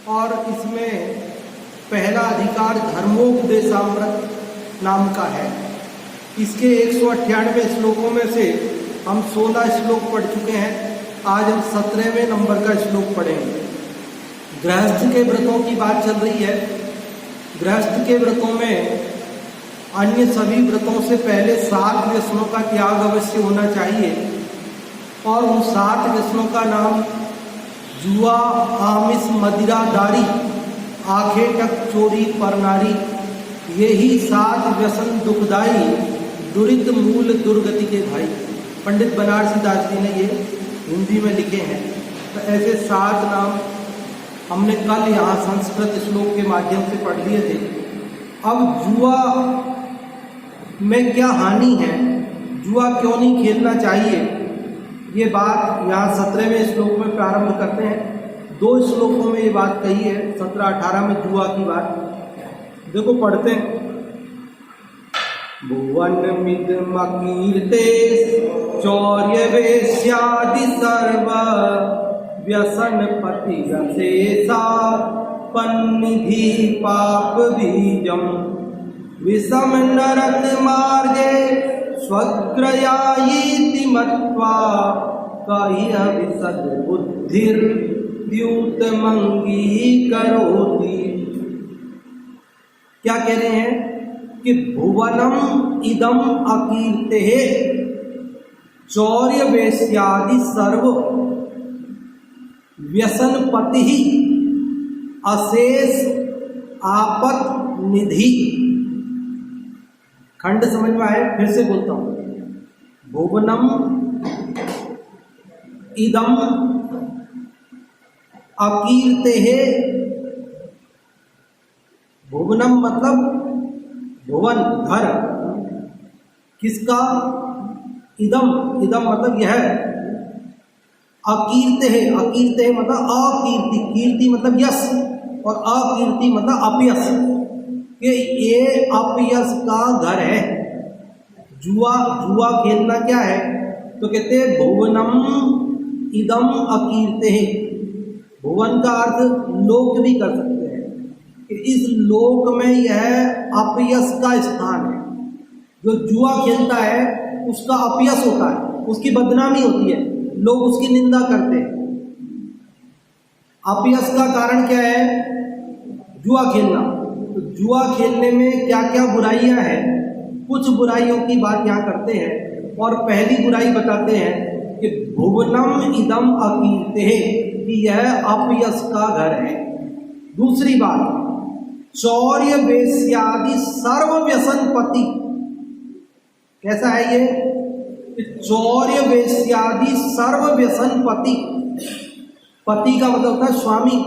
और इसमें पहला अधिकार धर्मोपदेशामृत नाम का है। इसके 198 श्लोकों में से हम 16 श्लोक पढ़ चुके हैं। आज हम 17वें नंबर का श्लोक पढ़ेंगे। गृहस्थ के व्रतों की बात चल रही है। गृहस्थ के व्रतों में अन्य सभी व्रतों से पहले 7 व्यसनों का त्याग अवश्य होना चाहिए, और उन 7 व्यसनों का नाम जुआ, आमिष, मदिरादारी, आंखें टक, चोरी, परनारी, यही 7 व्यसन दुखदाई, दुरित मूल दुर्गति के भाई। पंडित बनारसी दास जी ने ये हिंदी में लिखे हैं। तो ऐसे 7 नाम हमने कल यहाँ संस्कृत श्लोक के माध्यम से पढ़ लिए थे। अब जुआ में क्या हानि है, जुआ क्यों नहीं खेलना चाहिए, ये बात यहाँ 17वें श्लोक में प्रारंभ करते हैं। 2 श्लोकों में ये बात कही है, 17-18 में जुआ की बात। देखो पढ़ते हैं। भुवनमिदमकीर्ते चौर्य वेश्यादि सर्व व्यसन पति रसेसा पन्निधि पाप बीजम विषम नरक मार्गे स्वग्रयायीति मत्वा कह्य विसद बुद्धिर द्यूत मंगी करोति। क्या कह रहे हैं कि भुवनम इदम अकीर्ते चौर्य वेश्यादि सर्व व्यसनपति अशेष आपत निधि। खंड समझ में आए? फिर से बोलता हूं। भुवनम इदम अकीर्ते, भुवनम मतलब भुवन घर, किसका? इदम, इदम मतलब यह। अकीर्ते है, अकीर्ते है मतलब अकीर्ति, कीर्ति मतलब यश, और अकीर्ति मतलब अपयश, कि ये अपयश का घर है। जुआ, जुआ खेलना क्या है? तो कहते हैं भुवनम इदम अकीर्ते है। भुवन का अर्थ लोक भी कर सकते हैं, कि इस लोक में यह अपयश का स्थान है। जो जुआ खेलता है उसका अपयश होता है, उसकी बदनामी होती है, लोग उसकी निंदा करते हैं। अपयश का कारण क्या है? जुआ खेलना। तो जुआ खेलने में क्या क्या बुराइयां हैं, कुछ बुराइयों की बात यहाँ करते हैं। और पहली बुराई बताते हैं कि भुवनम इदम अकीर्ते, कि यह अपयश का घर है। दूसरी बात, चौर्य वेश्यादि सर्व व्यसनपति। कैसा है ये? चौर्य वेश्यादि सर्व व्यसनपति। पति का मतलब होता है स्वामी,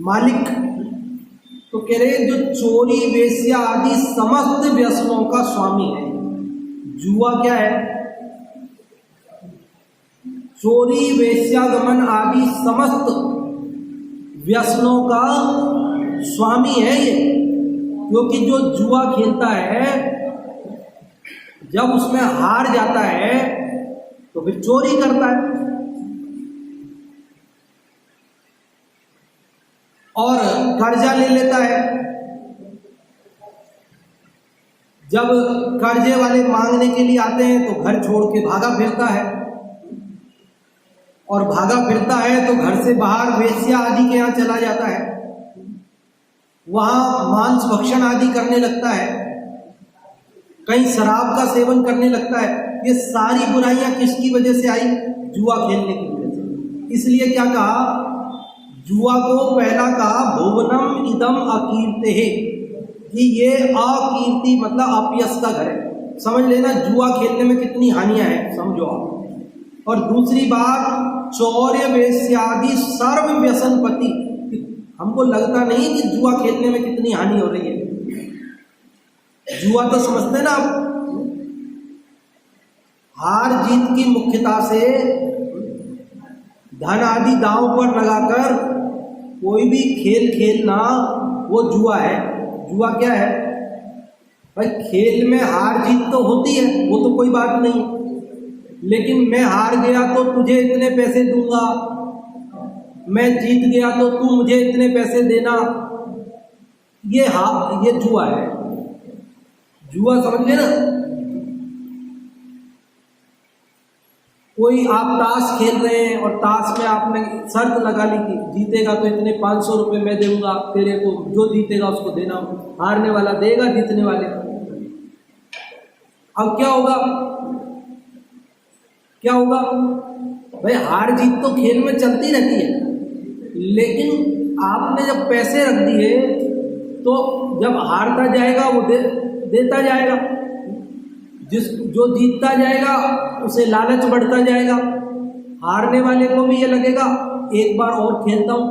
मालिक। तो कह रहे जो चोरी, वेश्या आदि समस्त व्यसनों का स्वामी है। जुआ क्या है? चोरी, वेश्यागमन आदि समस्त व्यसनों का स्वामी है ये। क्योंकि जो जुआ खेलता है, जब उसमें हार जाता है तो फिर चोरी करता है, और कर्जा ले लेता है। जब कर्जे वाले मांगने के लिए आते हैं तो घर छोड़ के भागा फिरता है, और भागा फिरता है तो घर से बाहर वेश्या आदि के यहाँ चला जाता है, वहां मांस भक्षण आदि करने लगता है, कहीं शराब का सेवन करने लगता है। ये सारी बुराइयां किसकी वजह से आई? जुआ खेलने की वजह से। इसलिए क्या कहा? जुआ को पहला कहा भुवनम इदम अकीर्ते, कि ये अकीर्ति मतलब अपयश का घर है। समझ लेना जुआ खेलने में कितनी हानियां हैं, समझो आप। और दूसरी बात, चौर्य वेश्यादि सर्व व्यसनपति। हमको लगता नहीं कि जुआ खेलने में कितनी हानि हो रही है। जुआ तो समझते ना आप, हार जीत की मुख्यता से धन आदि दांव पर लगाकर कोई भी खेल खेलना वो जुआ है। जुआ क्या है भाई? खेल में हार जीत तो होती है, वो तो कोई बात नहीं, लेकिन मैं हार गया तो तुझे इतने पैसे दूंगा, मैं जीत गया तो तू मुझे इतने पैसे देना, ये जुआ है। जुआ समझ गए ना? कोई आप ताश खेल रहे हैं और ताश में आपने शर्त लगा ली कि जीतेगा तो इतने 500 रुपये मैं दूंगा तेरे को, जो जीतेगा उसको देना, हारने वाला देगा जीतने वाले। अब क्या होगा? क्या होगा भाई? हार जीत तो खेल में चलती रहती है, लेकिन आपने जब पैसे रख दिए तो जब हारता जाएगा वो देता जाएगा, जो जीतता जाएगा उसे लालच बढ़ता जाएगा। हारने वाले को भी ये लगेगा एक बार और खेलता हूं,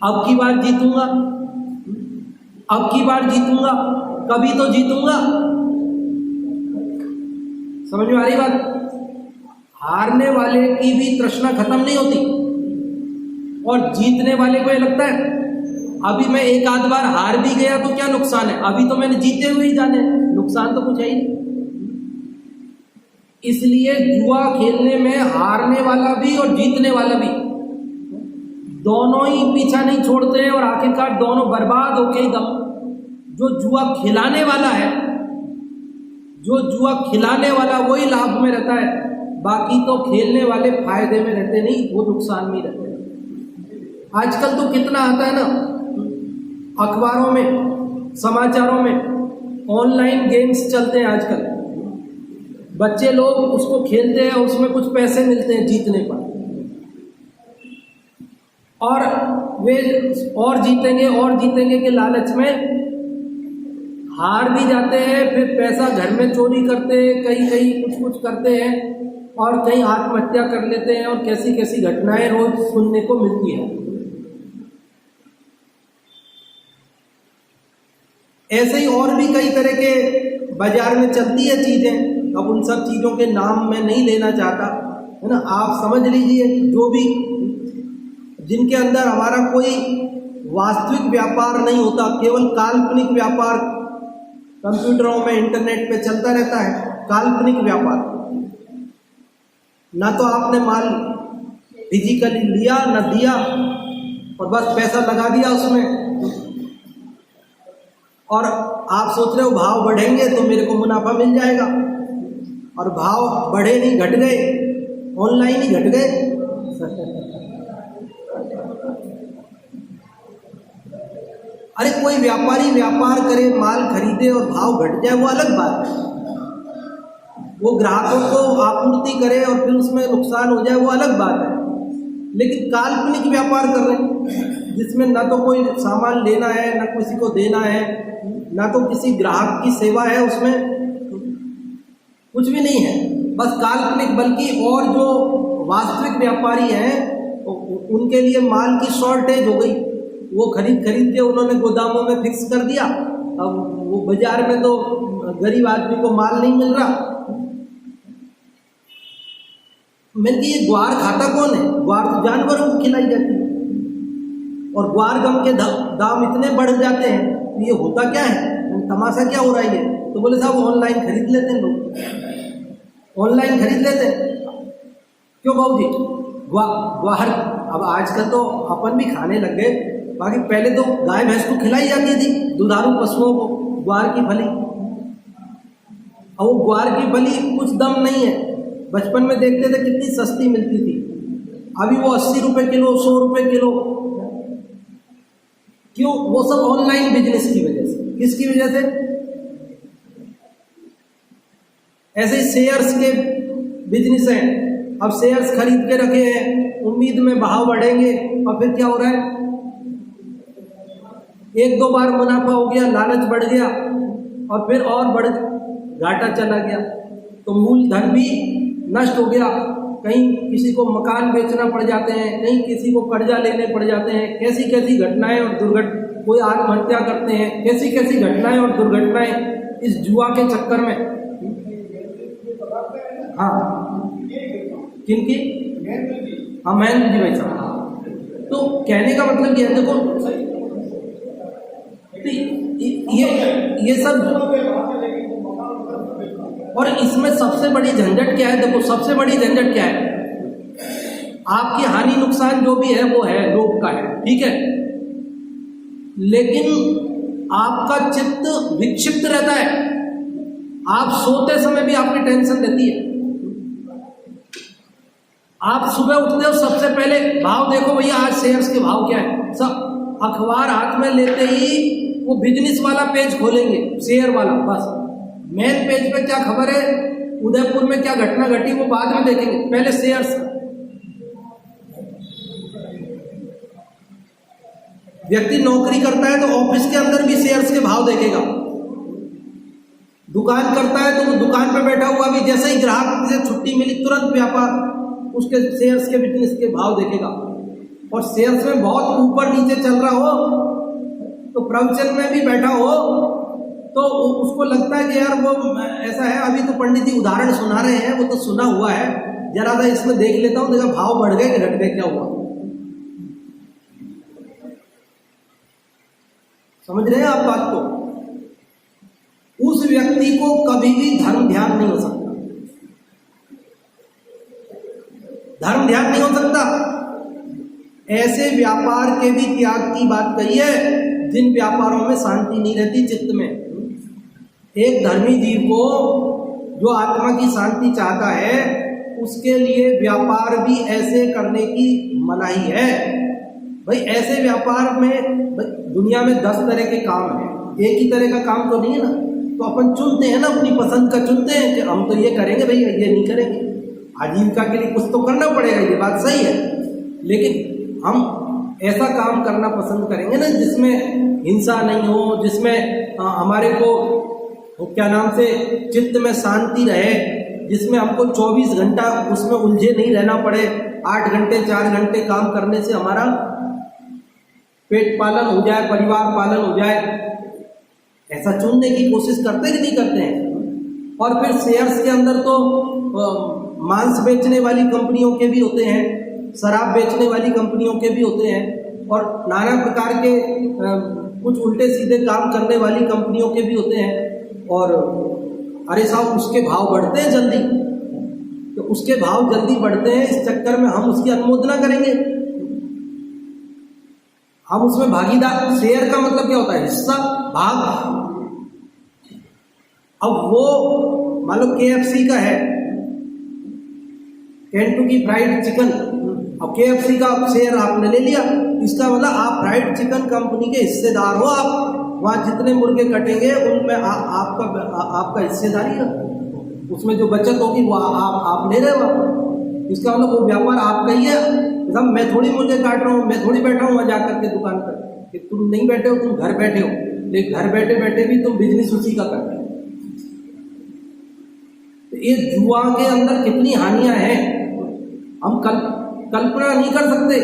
अब की बार जीतूंगा, अब की बार जीतूंगा, कभी तो जीतूंगा। समझ में आ रही बात? हारने वाले की भी तृष्णा खत्म नहीं होती, और जीतने वाले को ये लगता है अभी मैं एक आध बार हार भी गया तो क्या नुकसान है, अभी तो मैंने जीते हुए ही जाने, नुकसान तो कुछ है ही नहीं। इसलिए जुआ खेलने में हारने वाला भी और जीतने वाला भी दोनों ही पीछा नहीं छोड़ते हैं, और आखिरकार दोनों बर्बाद होके एकदम। जो जुआ खिलाने वाला है, जो जुआ खिलाने वाला वही लाभ में रहता है, बाकी तो खेलने वाले फायदे में रहते नहीं, वो नुकसान में रहते हैं। आजकल तो कितना आता है ना, अखबारों में, समाचारों में ऑनलाइन गेम्स चलते हैं आजकल, बच्चे लोग उसको खेलते हैं, उसमें कुछ पैसे मिलते हैं जीतने पर, और वे और जीतेंगे के लालच में हार भी जाते हैं, फिर पैसा घर में चोरी करते हैं, कहीं कुछ करते हैं, और कहीं आत्महत्या कर लेते हैं, और कैसी कैसी घटनाएं रोज सुनने को मिलती है। ऐसे ही और भी कई तरह के बाजार में चलती है चीजें। अब उन सब चीजों के नाम मैं नहीं लेना चाहता, है ना। आप समझ लीजिए, जो भी जिनके अंदर हमारा कोई वास्तविक व्यापार नहीं होता, केवल काल्पनिक व्यापार कंप्यूटरों में, इंटरनेट पे चलता रहता है, काल्पनिक व्यापार। ना तो आपने माल फिजिकली लिया ना दिया, और बस पैसा लगा दिया उसमें, और आप सोच रहे हो भाव बढ़ेंगे तो मेरे को मुनाफा मिल जाएगा, और भाव बढ़े नहीं, घट गए, ऑनलाइन ही घट गए। अरे कोई व्यापारी व्यापार करे, माल खरीदे और भाव घट जाए, वो अलग बात है। वो ग्राहकों को आपूर्ति करे और फिर उसमें नुकसान हो जाए, वो अलग बात है। लेकिन काल्पनिक व्यापार कर रहे हैं, जिसमें ना तो कोई सामान लेना है, ना किसी को देना है, ना तो किसी ग्राहक की सेवा है, उसमें कुछ भी नहीं है, बस काल्पनिक। बल्कि और जो वास्तविक व्यापारी हैं उनके लिए माल की शॉर्टेज हो गई, वो खरीद के उन्होंने गोदामों में फिक्स कर दिया। अब वो बाजार में तो गरीब आदमी को माल नहीं मिल रहा। मैंने ये ग्वार खाता कौन है? ग्वार तो जानवरों को खिलाई जाती है, और ग्वार गम के दाम इतने बढ़ जाते हैं, तो ये होता क्या है, तमाशा क्या हो रहा है ये? तो बोले साहब ऑनलाइन खरीद लेते हैं लोग, ऑनलाइन खरीद लेते हैं। क्यों बाबू जी? ग्वार अब आजकल तो अपन भी खाने लग गए, बाकी पहले तो गाय भैंस को खिलाई जाती थी, दुधारू पशुओं को, ग्वार की फली। और वो ग्वार की फली कुछ दम नहीं है, बचपन में देखते थे कितनी सस्ती मिलती थी, अभी वो 80 रुपये किलो, 100 रुपये किलो। क्यों? वो सब ऑनलाइन बिजनेस की वजह से। किसकी वजह से? ऐसे ही शेयर्स के बिजनेस हैं। अब शेयर्स खरीद के रखे हैं, उम्मीद में भाव बढ़ेंगे, और फिर क्या हो रहा है, एक दो बार मुनाफा हो गया, लालच बढ़ गया, और फिर और घाटा चला गया, तो मूलधन भी नष्ट हो गया। कहीं किसी को मकान बेचना पड़ जाते हैं, कहीं किसी को कर्जा लेने पड़ जाते हैं, कैसी कैसी घटनाएं और दुर्घटना, कोई आत्महत्या करते हैं, कैसी कैसी घटनाएं और दुर्घटनाएं इस जुआ के चक्कर में। हाँ, किनकी? हाँ, महेंद्र जी भाई साहब। तो कहने का मतलब ये है, देखो ये सब, और इसमें सबसे बड़ी झंझट क्या है? देखो सबसे बड़ी झंझट क्या है, आपकी हानि नुकसान जो भी है वो है, लोभ का है, ठीक है। लेकिन आपका चित्त विक्षिप्त रहता है, आप सोते समय भी आपकी टेंशन रहती है। आप सुबह उठते हो सबसे पहले भाव देखो भैया आज शेयर्स के भाव क्या है, सब अखबार हाथ में लेते ही वो बिजनेस वाला पेज खोलेंगे, शेयर वाला, बस मेन पेज पे क्या खबर है, उदयपुर में क्या घटना घटी वो बाद में देखेंगे, पहले शेयर्स। व्यक्ति नौकरी करता है तो ऑफिस के अंदर भी शेयर्स के भाव देखेगा, दुकान करता है तो वो दुकान पे बैठा हुआ भी जैसे ही ग्राहक से छुट्टी मिली तुरंत व्यापार उसके शेयर्स के बिजनेस के भाव देखेगा। और शेयर्स में बहुत ऊपर नीचे चल रहा हो तो प्रवचन में भी बैठा हो तो उसको लगता है कि यार वो ऐसा है, अभी तो पंडित जी उदाहरण सुना रहे हैं वो तो सुना हुआ है, जरा सा इसमें देख लेता हूँ, देखा भाव बढ़ गए कि घट गए, क्या हुआ। समझ रहे हैं आप बात को? उस व्यक्ति को कभी भी धर्म ध्यान नहीं हो सकता, धर्म ध्यान नहीं हो सकता। ऐसे व्यापार के भी त्याग की बात कही है जिन व्यापारों में शांति नहीं रहती चित्त में। एक धर्मी जीव को जो आत्मा की शांति चाहता है उसके लिए व्यापार भी ऐसे करने की मनाही है। भाई ऐसे व्यापार में दुनिया में 10 तरह के काम हैं, एक ही तरह का काम तो नहीं है ना, तो अपन चुनते हैं ना, अपनी पसंद का चुनते हैं कि हम तो ये करेंगे भाई, ये नहीं करेंगे। आजीविका के लिए कुछ तो करना पड़ेगा, ये बात सही है, लेकिन हम ऐसा काम करना पसंद करेंगे ना जिसमें हिंसा नहीं हो, जिसमें हमारे को क्या नाम से चित्त में शांति रहे, जिसमें हमको 24 घंटा उसमें उलझे नहीं रहना पड़े। 8 घंटे 4 घंटे काम करने से हमारा पेट पालन हो जाए, परिवार पालन हो जाए, ऐसा चुनने की कोशिश करते कि नहीं करते हैं। और फिर शेयर्स के अंदर तो मांस बेचने वाली कंपनियों के भी होते हैं, शराब बेचने वाली कंपनियों के भी होते हैं, और नाना प्रकार के कुछ उल्टे सीधे काम करने वाली कंपनियों के भी होते हैं। और अरे साहब उसके भाव बढ़ते हैं जल्दी, तो उसके भाव जल्दी बढ़ते हैं, इस चक्कर में हम उसकी अनुमोदना करेंगे, हम उसमें भागीदार। शेयर का मतलब क्या होता है? हिस्सा, भाग। अब वो मान लो KFC का है, केंटुकी फ्राइड चिकन, अब KFC का शेयर आपने ले लिया, इसका मतलब आप फ्राइड चिकन कंपनी के हिस्सेदार हो। आप वहाँ जितने मुर्गे कटेंगे उनमें आपका हिस्सेदारी है, उसमें जो बचत होगी वो आप ले रहे हो। इसका मतलब वो व्यापार आपका ही है। मतलब मैं थोड़ी मुर्गे काट रहा हूँ, मैं थोड़ी बैठा हूँ वहाँ जाकर के दुकान पर, कि तुम नहीं बैठे हो, तुम घर बैठे हो, लेकिन घर बैठे बैठे भी तुम बिजनेस उसी का कर रहे हो। तो ये जुआ के अंदर कितनी हानियां हैं हम कल्पना नहीं कर सकते।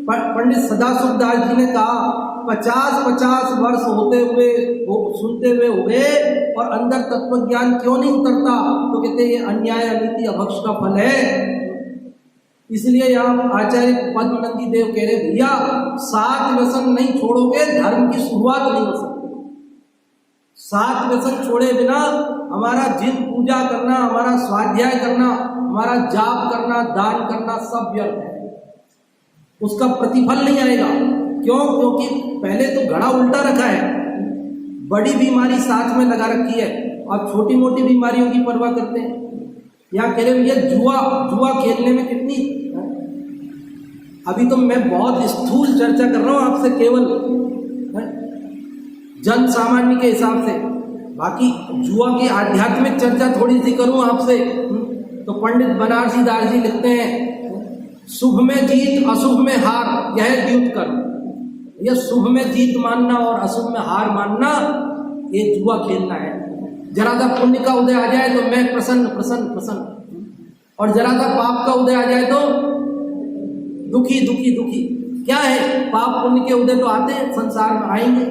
पंडित सदाशिव दास जी ने कहा 50-50 वर्ष होते हुए सुनते हुए हो गए और अंदर तत्व ज्ञान क्यों नहीं उतरता? तो कहते ये अन्याय अनीति अभक्ष का फल है। इसलिए यहाँ आचार्य पद्मनंदी देव कह रहे भैया 7 व्यसन नहीं छोड़ोगे धर्म की शुरुआत नहीं हो सकती। 7 व्यसन छोड़े बिना हमारा जिन पूजा करना, हमारा स्वाध्याय करना, हमारा जाप करना, दान करना सब व्यर्थ है, उसका प्रतिफल नहीं आएगा। क्यों? क्योंकि पहले तो घड़ा उल्टा रखा है, बड़ी बीमारी साथ में लगा रखी है और छोटी मोटी बीमारियों की परवाह करते हैं। यहाँ कह रहे भैया जुआ खेलने में कितनी, अभी तो मैं बहुत स्थूल चर्चा कर रहा हूँ आपसे, केवल जन सामान्य के हिसाब से, बाकी जुआ की आध्यात्मिक चर्चा थोड़ी सी करूं आपसे। तो पंडित बनारसी दास जी लिखते हैं शुभ में जीत अशुभ में हार यह द्यूत कर्म। यह शुभ में जीत मानना और अशुभ में हार मानना ये जुआ खेलना है। जरा सा पुण्य का उदय आ जाए तो मैं प्रसन्न प्रसन्न प्रसन्न, और जरा सा पाप का उदय आ जाए तो दुखी दुखी दुखी। क्या है? पाप पुण्य के उदय तो आते हैं, संसार में आएंगे,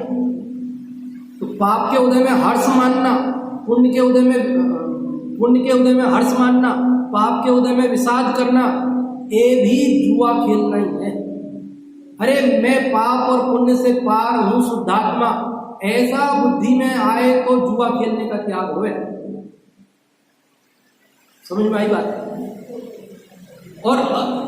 तो पाप के उदय में हर्ष मानना, पुण्य के उदय में हर्ष मानना, पाप के उदय में विषाद करना, ये भी जुआ खेलना ही है। अरे मैं पाप और पुण्य से पार हूं शुद्धात्मा, ऐसा बुद्धि में आए तो जुआ खेलने का त्याग होवे। समझ में आई बात? और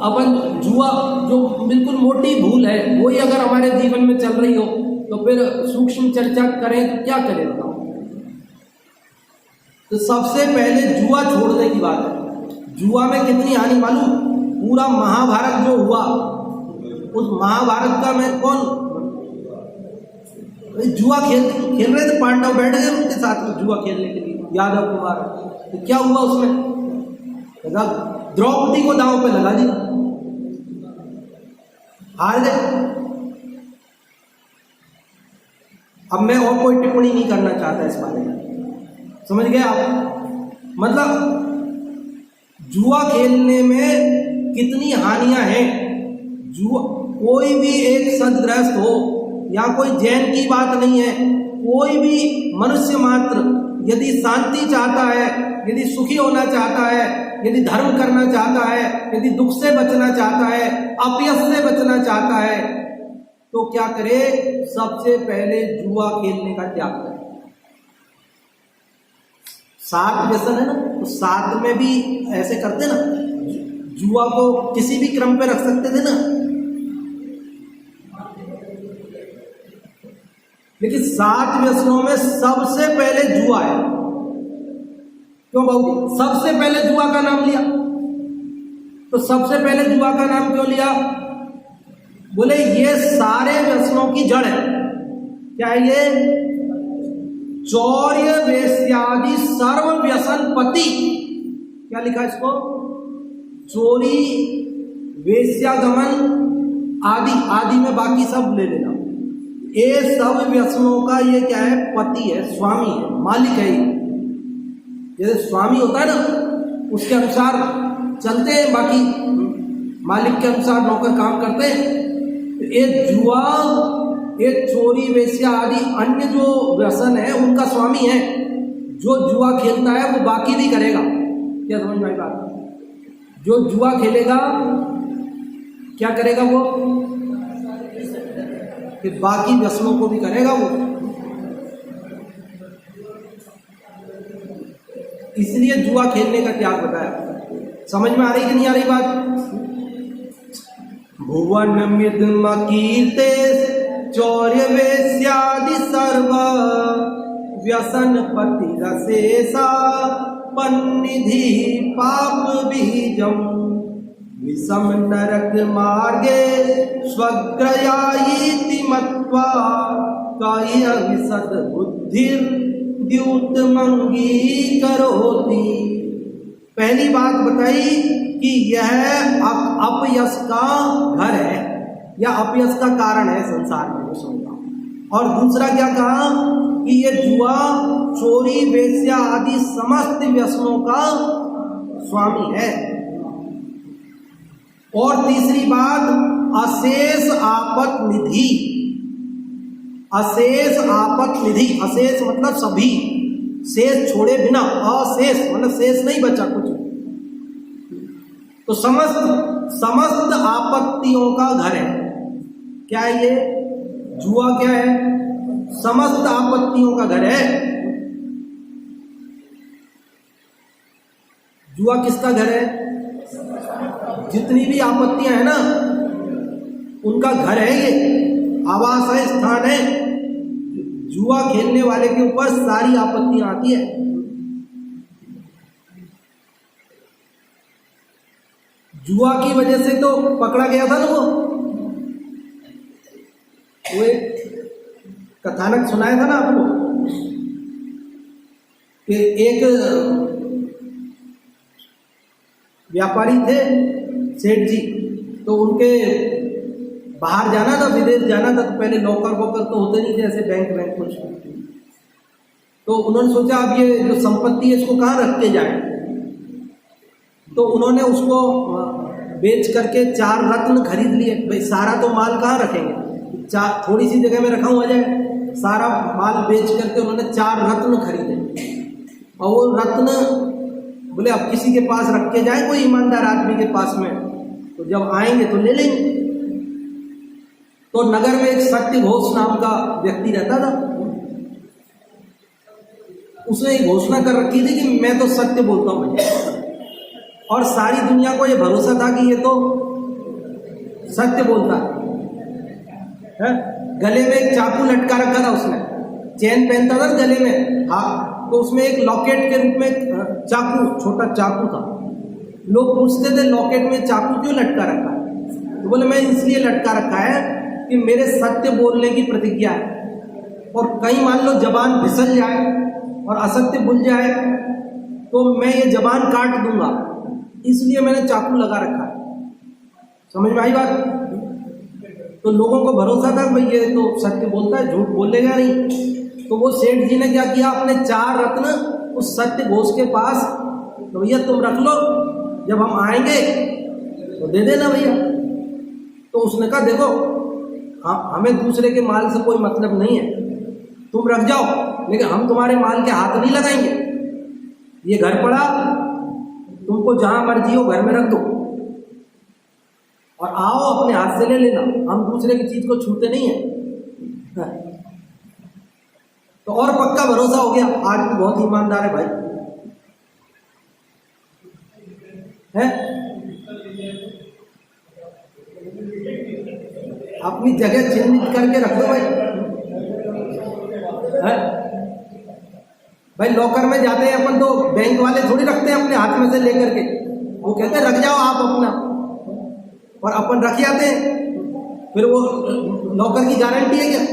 अपन जुआ जो बिल्कुल मोटी भूल है वही अगर हमारे जीवन में चल रही हो तो फिर सूक्ष्म चर्चा करें तो क्या करें बताओ। तो सबसे पहले जुआ छोड़ने की बात है। जुआ में कितनी हानि मालूम? पूरा महाभारत जो हुआ उस महाभारत का मैं कौन जुआ खेल रहे थे, पांडव बैठ गए उनके साथ में जुआ खेलने के लिए, यादव कुमार। तो क्या हुआ उसमें? द्रौपदी को दांव पे लगा दिया, हार गए। अब मैं और कोई टिप्पणी नहीं करना चाहता इस बारे में, समझ गए आप? मतलब जुआ खेलने में कितनी हानियां हैं। जुआ कोई भी एक सदग्रस्त हो या कोई जैन की बात नहीं है, कोई भी मनुष्य मात्र यदि शांति चाहता है, यदि सुखी होना चाहता है, यदि धर्म करना चाहता है, यदि दुख से बचना चाहता है, अपयश से बचना चाहता है, तो क्या करे? सबसे पहले जुआ खेलने का त्याग करे। 7 व्यसन है ना, तो 7 में भी ऐसे करते ना, जुआ को किसी भी क्रम पे रख सकते थे ना, लेकिन 7 व्यसनों में सबसे पहले जुआ है। क्यों बाबू? सबसे पहले जुआ का नाम लिया। तो सबसे पहले जुआ का नाम क्यों लिया? बोले ये सारे व्यसनों की जड़ है। क्या है ये? चौर्य वेश्यादि सर्व व्यसन पति। क्या लिखा इसको? चोरी, वेश्यागमन आदि, आदि में बाकी सब ले लेना। ये सब व्यसनों का ये क्या है? पति है, स्वामी है, मालिक है। जैसे स्वामी होता है ना, उसके अनुसार चलते हैं, बाकी मालिक के अनुसार नौकर काम करते हैं। ये जुआ, ये चोरी, वेश्या आदि अन्य जो व्यसन है उनका स्वामी है। जो जुआ खेलता है वो बाकी भी करेगा। क्या समझ में आई बात? जो जुआ खेलेगा क्या करेगा? वो कि बाकी व्यसनों को भी करेगा वो। इसलिए जुआ खेलने का त्याग बताया। समझ में आ रही कि नहीं आ रही बात? भुवन मिदम कीर्ते चौर्य वेश्यादि सर्व व्यसन पति रसेसा पन्निधि पाप बीजम विषम नरक मार्गे स्वग्रयायीति मत्वा काय्य विशद बुद्धिर द्युतमंगी करोति। पहली बात बताई कि यह अपयश का घर है या अपयश का कारण है संसार में समझा। और दूसरा क्या कहा कि ये जुआ, चोरी, वेश्या आदि समस्त व्यसनों का स्वामी है। और तीसरी बात, अशेष आपत निधि। अशेष आपत निधि, अशेष मतलब सभी, शेष छोड़े बिना, अशेष मतलब शेष नहीं बचा कुछ। तो समस्त आपत्तियों का घर है। क्या है ये? जुआ क्या है? समस्त आपत्तियों का घर है। जुआ किसका घर है? जितनी भी आपत्तियां हैं ना उनका घर है ये, आवास है, स्थान है। जुआ खेलने वाले के ऊपर सारी आपत्तियां आती है। जुआ की वजह से तो पकड़ा गया था ना वो एक कथानक सुनाया था ना आपको कि एक व्यापारी थे, सेठ जी, तो उनके बाहर जाना था, विदेश जाना था, तो पहले नौकर वोकर तो होते नहीं थे ऐसे बैंक कुछ। तो उन्होंने सोचा अब ये जो संपत्ति है इसको कहाँ रख के जाए। तो उन्होंने उसको बेच करके 4 रत्न खरीद लिए। भाई सारा तो माल कहाँ रखेंगे, थोड़ी सी जगह में रखा हुआ जाए। सारा माल बेच करके उन्होंने 4 रत्न खरीदे। और वो रत्न बोले अब किसी के पास रख के जाए, कोई ईमानदार आदमी के पास में, तो जब आएंगे तो ले लेंगे। तो नगर में एक सत्य घोष नाम का व्यक्ति रहता था। उसने एक घोषणा कर रखी थी कि मैं तो सत्य बोलता हूँ। और सारी दुनिया को ये भरोसा था कि ये तो सत्य बोलता है। गले में एक चाकू लटका रखा था उसने, चेन पहनता था गले में, हाँ, तो उसमें एक लॉकेट के रूप में चाकू, छोटा चाकू था। लोग पूछते थे लॉकेट में चाकू क्यों लटका रखा है, तो बोले मैं इसलिए लटका रखा है कि मेरे सत्य बोलने की प्रतिज्ञा है, और कहीं मान लो जबान फिसल जाए और असत्य भूल जाए तो मैं ये जबान काट दूंगा, इसलिए मैंने चाकू लगा रखा है। समझ में आई बात? तो लोगों को भरोसा था भाई ये तो सत्य बोलता है, झूठ बोलेगा नहीं। तो वो सेठ जी ने क्या किया, अपने 4 रत्न उस सत्य घोष के पास, तो भैया तुम रख लो, जब हम आएंगे तो दे देना भैया। तो उसने कहा देखो हमें दूसरे के माल से कोई मतलब नहीं है, तुम रख जाओ, लेकिन हम तुम्हारे माल के हाथ नहीं लगाएंगे। ये घर पड़ा, तुमको जहां मर्जी हो घर में रख दो और आओ अपने हाथ से ले लेना, हम दूसरे की चीज को छूते नहीं है। तो और पक्का भरोसा हो गया, आज भी बहुत ईमानदार है भाई, है? अपनी जगह चिन्हित करके रख दो भाई, है? भाई लॉकर में जाते हैं अपन तो बैंक वाले थोड़ी रखते हैं अपने हाथ में से लेकर के, वो कहते हैं रख जाओ आप अपना, और अपन रख जाते हैं। फिर वो लॉकर की गारंटी है क्या?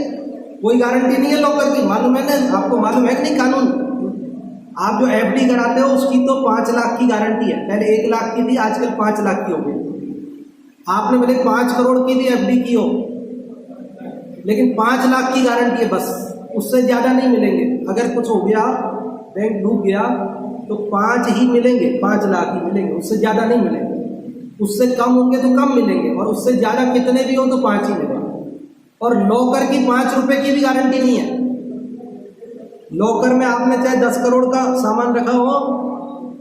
कोई गारंटी नहीं है लॉकर की, मालूम है ना आपको? मालूम है कि नहीं कानून? आप जो एफडी कराते हो उसकी तो 5 लाख की गारंटी है, पहले 1 लाख की थी, आजकल 5 लाख की हो गई। आपने भले 5 करोड़ की भी एफडी की हो, लेकिन 5 लाख की गारंटी है बस, उससे ज्यादा नहीं मिलेंगे। अगर कुछ हो गया, बैंक डूब गया, तो 5 ही मिलेंगे, 5 लाख ही मिलेंगे, उससे ज्यादा नहीं मिलेंगे। उससे कम होंगे तो कम मिलेंगे, और उससे ज्यादा कितने भी हो तो 5 ही मिलेंगे। और लॉकर की 5 रुपए की भी गारंटी नहीं है। लॉकर में आपने चाहे 10 करोड़ का सामान रखा हो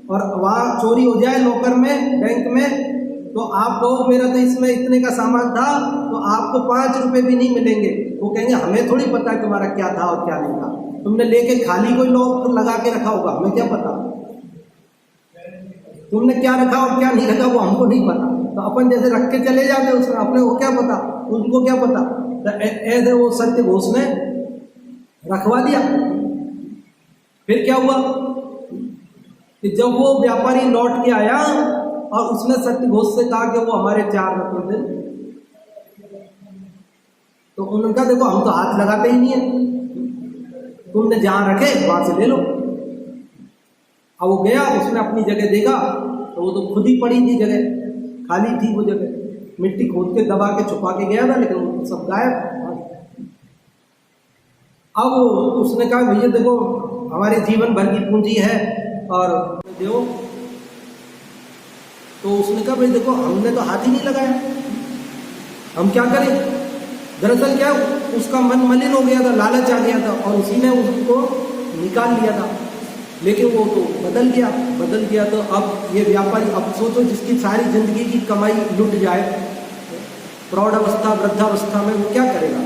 और वहां चोरी हो जाए लॉकर में, बैंक में, तो आप कहो मेरा तो इसमें इतने का सामान था, तो आपको 5 रुपए भी नहीं मिलेंगे। वो कहेंगे हमें थोड़ी पता है तुम्हारा क्या था और क्या नहीं था, तुमने लेके खाली कोई लॉक लगा के रखा होगा, हमें क्या पता तुमने क्या रखा और क्या नहीं रखा, वो हमको नहीं पता। तो अपन जैसे रख के चले जाते उसमें, अपने को क्या पता, उनको क्या पता। तो ऐसे वो सत्य घोष ने रखवा दिया। फिर क्या हुआ कि जब वो व्यापारी लौट के आया और उसने सत्य घोष से कहा कि वो हमारे 4 रत्न थे, तो उन्होंने कहा देखो हम तो हाथ लगाते ही नहीं है, तुमने जहां रखे वहां से ले लो। अब वो गया, उसने अपनी जगह देखा तो वो तो खुद ही पड़ी थी, जगह खाली थी वो जगह, मिट्टी खोद के दबा के छुपा के गया था, लेकिन वो सब गायब। अब उसने कहा भैया देखो हमारे जीवन भर की पूंजी है और दो। तो उसने कहा भाई देखो हमने तो हाथ ही नहीं लगाया, हम क्या करें। दरअसल क्या उसका मन मलिन हो गया था, लालच आ गया था और उसी ने उसको निकाल लिया था, लेकिन वो तो बदल गया। तो अब ये व्यापारी, अब सोचो जिसकी सारी जिंदगी की कमाई लुट जाए प्रौढ़ अवस्था वृद्धावस्था में, वो क्या करेगा।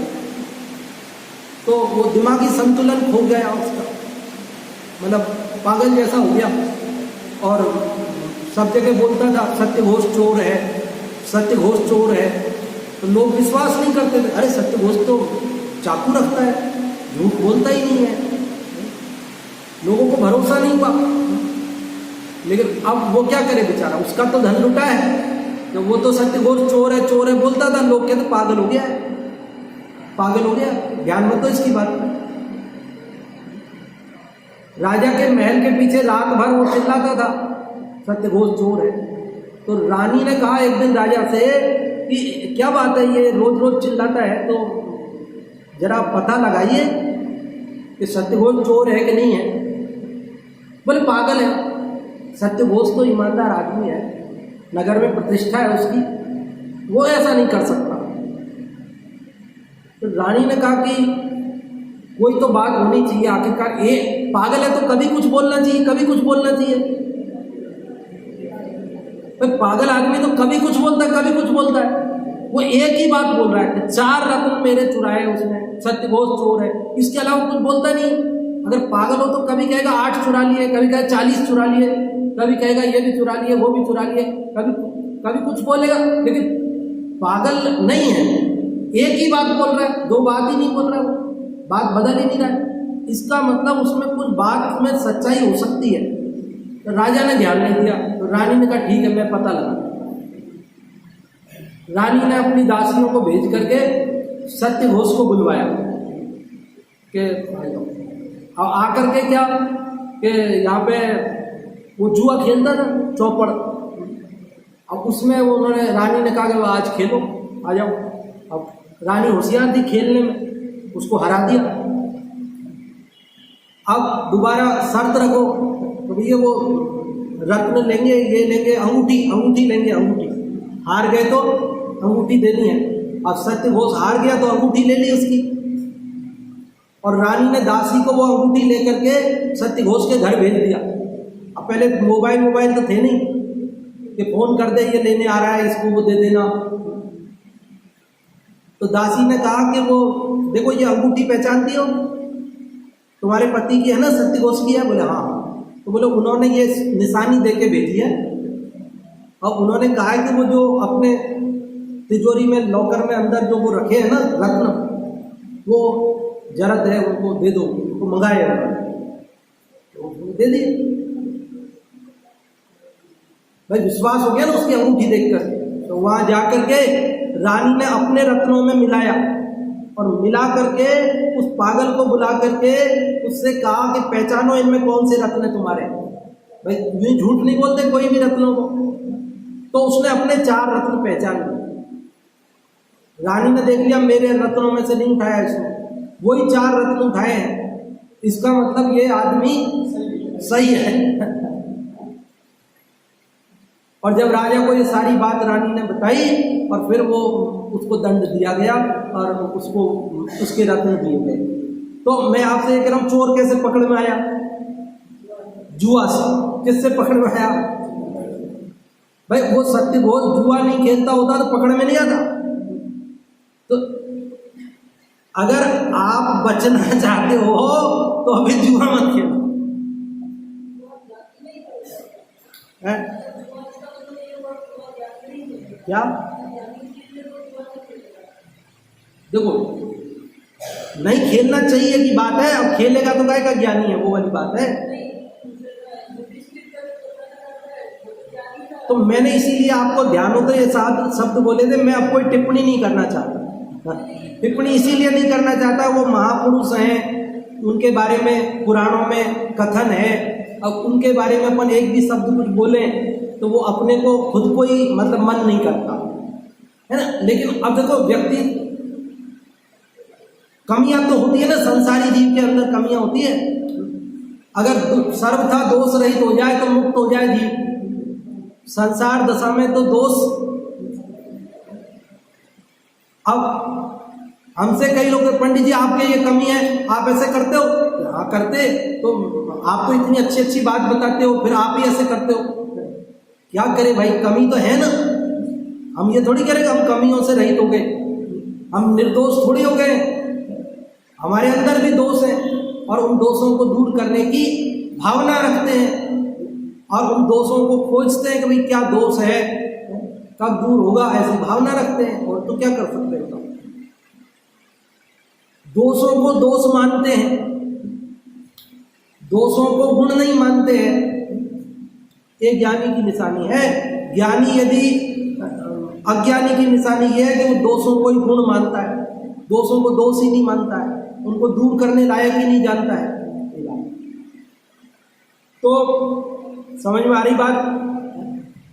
तो वो दिमागी संतुलन खो गया उसका, मतलब पागल जैसा हो गया और सब जगह बोलता था सत्य घोष चोर है, सत्य घोष चोर है। तो लोग विश्वास नहीं करते थे, अरे सत्य घोष तो चाकू रखता है, झूठ बोलता ही नहीं है, लोगों को भरोसा नहीं हुआ। लेकिन अब वो क्या करे बेचारा, उसका तो धन लुटा है। जब वो तो सत्य घोष चोर है बोलता था, लोग कहते पागल हो गया है, पागल हो गया, ध्यान मत दो इसकी बात। राजा के महल के पीछे रात भर वो चिल्लाता था सत्य घोष चोर है। तो रानी ने कहा एक दिन राजा से कि क्या बात है, ये रोज रोज चिल्लाता है, तो जरा पता लगाइए कि सत्य घोष चोर है कि नहीं है। बोले पागल है, सत्य घोष तो ईमानदार आदमी है, नगर में प्रतिष्ठा है उसकी, वो ऐसा नहीं कर सकता। तो रानी ने कहा कि कोई तो बात होनी चाहिए, आखिरकार ये पागल है तो कभी कुछ बोलना चाहिए, कभी कुछ बोलना चाहिए। भाई पागल आदमी तो कभी कुछ बोलता है, कभी कुछ बोलता है। वो एक ही बात बोल रहा है कि 4 रत्न मेरे चुराए उसने, सत्य घोष चोर है, इसके अलावा कुछ बोलता नहीं। अगर पागल हो तो कभी कहेगा 8 चुरा लिए, कभी कहेगा 40 चुरा लिए, कभी कहेगा ये भी चुरा लिए, वो भी चुरा लिए, कभी कभी कुछ बोलेगा, लेकिन पागल नहीं है, एक ही बात बोल रहा है, दो बात ही नहीं बोल रहा है, बात बदल ही नहीं रहा है। इसका मतलब उसमें कुछ बात में सच्चाई हो सकती है। तो राजा ने ध्यान नहीं दिया, तो रानी ने कहा ठीक है मैं पता लगा। रानी ने अपनी दासियों को भेज करके सत्यघोष को बुलवाया कि अब आकर के क्या कि यहाँ पे वो जुआ खेलता था चौपड़, अब उसमें वो उन्होंने रानी ने कहा कि आज खेलो, आ जाओ। अब रानी होशियार थी खेलने में, उसको हरा दिया। अब दोबारा शर्त रखो, तो भैया वो रत्न लेंगे, ये लेंगे, अंगूठी लेंगे, अंगूठी। हार गए तो अंगूठी देनी है। अब सत्यघोष हार गया तो अंगूठी ले ली उसकी, और रानी ने दासी को वो अंगूठी लेकर के सत्यघोष के घर भेज दिया। अब पहले मोबाइल तो थे नहीं कि फोन कर दे ये लेने आ रहा है, इसको वो दे देना। तो दासी ने कहा कि वो देखो ये अंगूठी पहचानती हो, तुम्हारे पति की है ना, सत्यघोष की है? बोले हाँ। तो बोले उन्होंने ये निशानी दे के भेजी है, और उन्होंने कहा है कि वो जो अपने तिजोरी में लॉकर में अंदर जो वो रखे हैं ना रत्न, वो जरूरत है उनको दे दो, उनको मंगाए, तो दे दिए। भाई विश्वास हो गया ना उसकी अंगूठी देखकर। तो वहां जाकर के रानी ने अपने रत्नों में मिलाया, और मिला करके उस पागल को बुला करके उससे कहा कि पहचानो इनमें कौन से रत्न है तुम्हारे। भाई यूं झूठ नहीं बोलते कोई भी रत्नों को। तो उसने अपने 4 रत्न पहचान लिए। रानी ने देख लिया मेरे रत्नों में से नहीं उठाया इसने, वही 4 रत्न उठाए हैं, इसका मतलब ये आदमी सही है। और जब राजा को ये सारी बात रानी ने बताई, और फिर वो उसको दंड दिया गया और उसको उसके रत्न दिए गए। तो मैं आपसे ये कह रहा हूँ, चोर कैसे पकड़ में आया? जुआ से। किससे पकड़ में आया? भाई वो सत्यघोष जुआ नहीं खेलता होता तो पकड़ में नहीं आता। तो अगर आप बचना चाहते हो तो अभी जुआ मत खेलो। क्या देखो, नहीं खेलना चाहिए की बात है, अब खेलेगा तो काय का ज्ञानी है, वो वाली बात है। तो मैंने इसीलिए आपको ध्यान हो तो ये शब्द बोले थे। मैं अब कोई टिप्पणी नहीं करना चाहता, टिप्पणी इसीलिए नहीं करना चाहता, वो महापुरुष हैं, उनके बारे में पुराणों में कथन है। अब उनके बारे में अपन एक भी शब्द कुछ बोले तो वो अपने को खुद को ही मतलब मन नहीं करता है ना। लेकिन अब देखो, व्यक्ति कमियां तो होती है ना, संसारी जीव के अंदर कमियां होती है। अगर सर्वथा दोष रहित हो जाए तो मुक्त हो जाए जीव। संसार दशा में तो दोष। अब हमसे कई लोग, पंडित जी आपके ये कमी है, आप ऐसे करते हो? हाँ करते। तो आप तो इतनी अच्छी अच्छी बात बताते हो, फिर आप ही ऐसे करते हो। क्या करें भाई, कमी तो है ना। हम ये थोड़ी करेंगे हम कमियों से रहित हो गए, हम निर्दोष थोड़ी हो गए। हमारे अंदर भी दोष है, और उन दोषों को दूर करने की भावना रखते हैं, और उन दोषों को खोजते हैं कि भाई क्या दोष है, कब दूर होगा, ऐसी भावना रखते हैं। और तो क्या कर सकते हैं? दोषों को दोष मानते हैं, दोषों को गुण नहीं मानते हैं। ये ज्ञानी की निशानी है। ज्ञानी यदि अज्ञानी की निशानी यह है कि वो दोषों को ही गुण मानता है, दोषों को दोष ही नहीं मानता है, उनको दूर करने लायक ही नहीं जानता है। तो समझ में आ रही बात।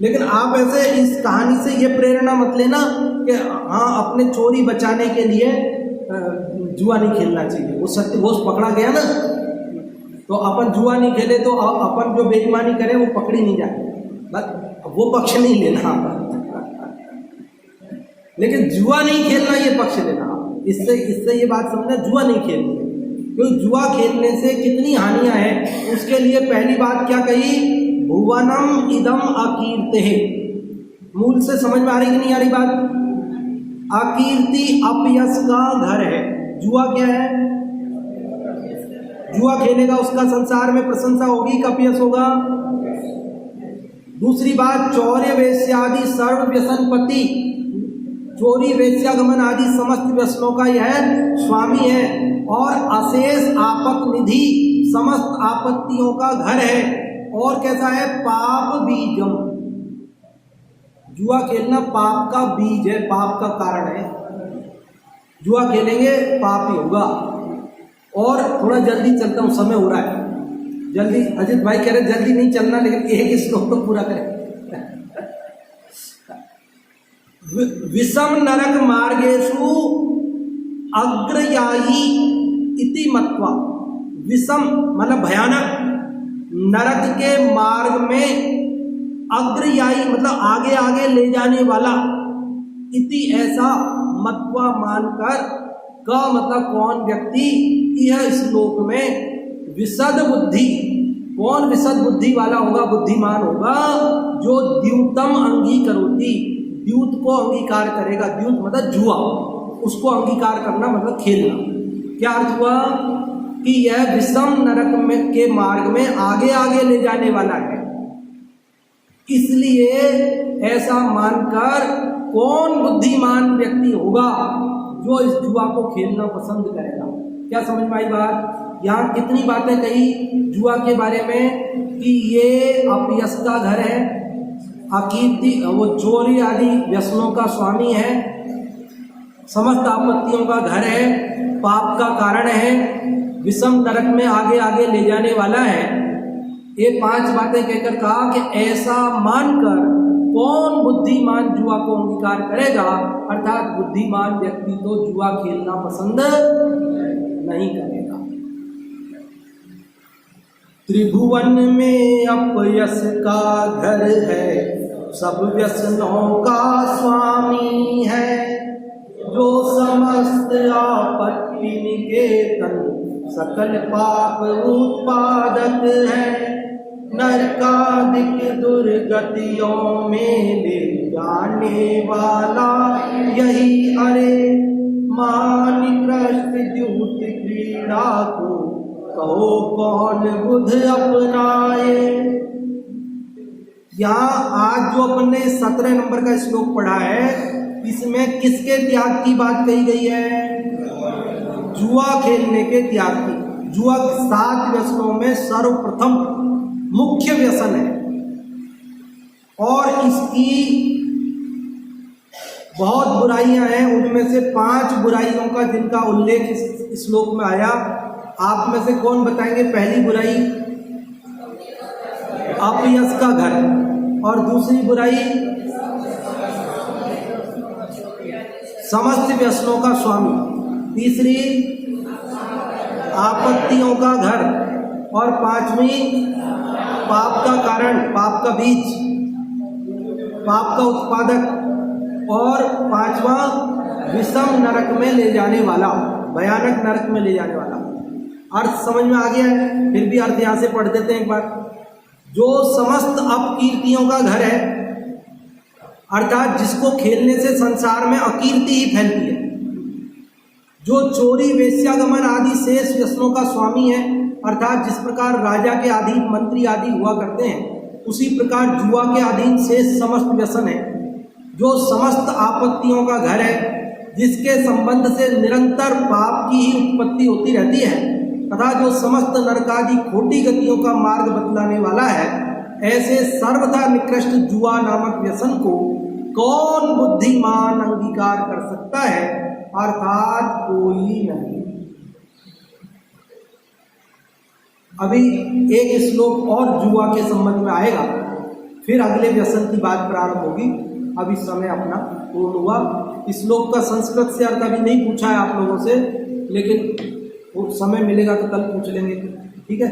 लेकिन आप ऐसे इस कहानी से ये प्रेरणा मत लेना कि हाँ अपने चोरी बचाने के लिए जुआ नहीं खेलना चाहिए। वो सत्यघोष पकड़ा गया ना, तो अपन जुआ नहीं खेले तो अपन जो बेईमानी करे वो पकड़ी नहीं जाए, बस वो पक्ष नहीं लेना। लेकिन जुआ नहीं खेलना ये पक्ष लेना। इससे ये बात समझना, जुआ नहीं खेलनी है। क्योंकि जुआ खेलने से कितनी हानियां हैं। उसके लिए पहली बात क्या कही? भुवनम इदम अकीर्ते। मूल से समझ में आ रही कि नहीं आ रही बात? अकीर्ति अपयश का घर है। जुआ क्या है? जुआ खेलेगा उसका संसार में प्रशंसा होगी, अपयश होगा। दूसरी बात, चौर्य वेश्यादि सर्व व्यसनपति, चोरी वेश्यागमन आदि समस्त व्यसनों का यह स्वामी है। और अशेष आपत निधि, समस्त आपत्तियों का घर है। और कैसा है, पाप बीजम, जुआ खेलना पाप का बीज है, पाप का कारण है। जुआ खेलेंगे पाप ही होगा। और थोड़ा जल्दी चलता हूँ, समय हो रहा है, जल्दी। अजित भाई कह रहे जल्दी नहीं चलना, लेकिन एक श्लोक तो पूरा करें। विषम नरक मार्गेषु अग्रयायी इति मत्वा, विषम मतलब भयानक, नरक के मार्ग में अग्रयायी मतलब आगे आगे ले जाने वाला, इति ऐसा मत्वा मानकर, का मतलब कौन व्यक्ति, यह श्लोक में विशद बुद्धि, कौन विशद बुद्धि वाला होगा, बुद्धिमान होगा, जो द्यूतम अंगीकरोति, द्यूत को अंगीकार करेगा। द्यूत मतलब जुआ, उसको अंगीकार करना मतलब खेलना। क्या अर्थ हुआ कि यह विषम नरक में के मार्ग में आगे आगे ले जाने वाला है, इसलिए ऐसा मानकर कौन बुद्धिमान व्यक्ति होगा जो इस जुआ को खेलना पसंद करेगा। क्या समझ में आई बात? यहाँ कितनी बातें कही जुआ के बारे में कि ये अपयश का घर है, अकीर्ति, वो चोरी आदि व्यसनों का स्वामी है, समस्त आपत्तियों का घर है, पाप का कारण है, विषम नरक में आगे आगे ले जाने वाला है। ये 5 बातें कहकर कहा कि ऐसा मानकर कौन बुद्धिमान जुआ को अंगीकार करेगा, अर्थात बुद्धिमान व्यक्ति तो जुआ खेलना पसंद नहीं करेगा। त्रिभुवन में अपयश का घर है, सब व्यसनों का स्वामी है, जो समस्त आपत्ति निकेतन सकल पाप उत्पादक है, नरकादिक दुर्गतियों में ले जाने वाला यही अरे, मानिकृष्ट द्यूत क्रीड़ा को कहो कौन बुध अपनाए। यहाँ आज जो अपने 17 नंबर का श्लोक पढ़ा है, इसमें किसके त्याग की बात कही गई है? जुआ खेलने के त्याग की। जुआ 7 व्यसनों में सर्वप्रथम मुख्य व्यसन है, और इसकी बहुत बुराइयां हैं। उनमें से 5 बुराइयों का जिनका उल्लेख इस श्लोक में आया, आप में से कौन बताएंगे? पहली बुराई अपयश का घर, और दूसरी बुराई समस्त व्यसनों का स्वामी, तीसरी आपत्तियों का घर, और 5वीं पाप का कारण, पाप का बीज, पाप का उत्पादक, और 5वां विषम नरक में ले जाने वाला, भयानक नरक में ले जाने वाला। अर्थ समझ में आ गया है? फिर भी अर्थ यहां से पढ़ देते हैं एक बार। जो समस्त अपकीर्तियों का घर है, अर्थात जिसको खेलने से संसार में अकीर्ति ही फैलती है, जो चोरी वेश्यागमन आदि शेष व्यसनों का स्वामी है, अर्थात जिस प्रकार राजा के अधीन मंत्री आदि हुआ करते हैं, उसी प्रकार जुआ के अधीन शेष समस्त व्यसन है, जो समस्त आपत्तियों का घर है, जिसके संबंध से निरंतर पाप की ही उत्पत्ति होती रहती है, तथा जो समस्त नरकादि खोटी गतियों का मार्ग बतलाने वाला है, ऐसे सर्वथा निकृष्ट जुआ नामक व्यसन को कौन बुद्धिमान अंगीकार कर सकता है? अर्थात कोई नहीं। अभी एक श्लोक और जुआ के संबंध में आएगा, फिर अगले व्यसन की बात प्रारंभ होगी। अभी समय अपना पूर्ण हुआ। इस श्लोक का संस्कृत से अर्थ अभी नहीं पूछा है आप लोगों से, लेकिन समय मिलेगा तो कल पूछ लेंगे, ठीक है।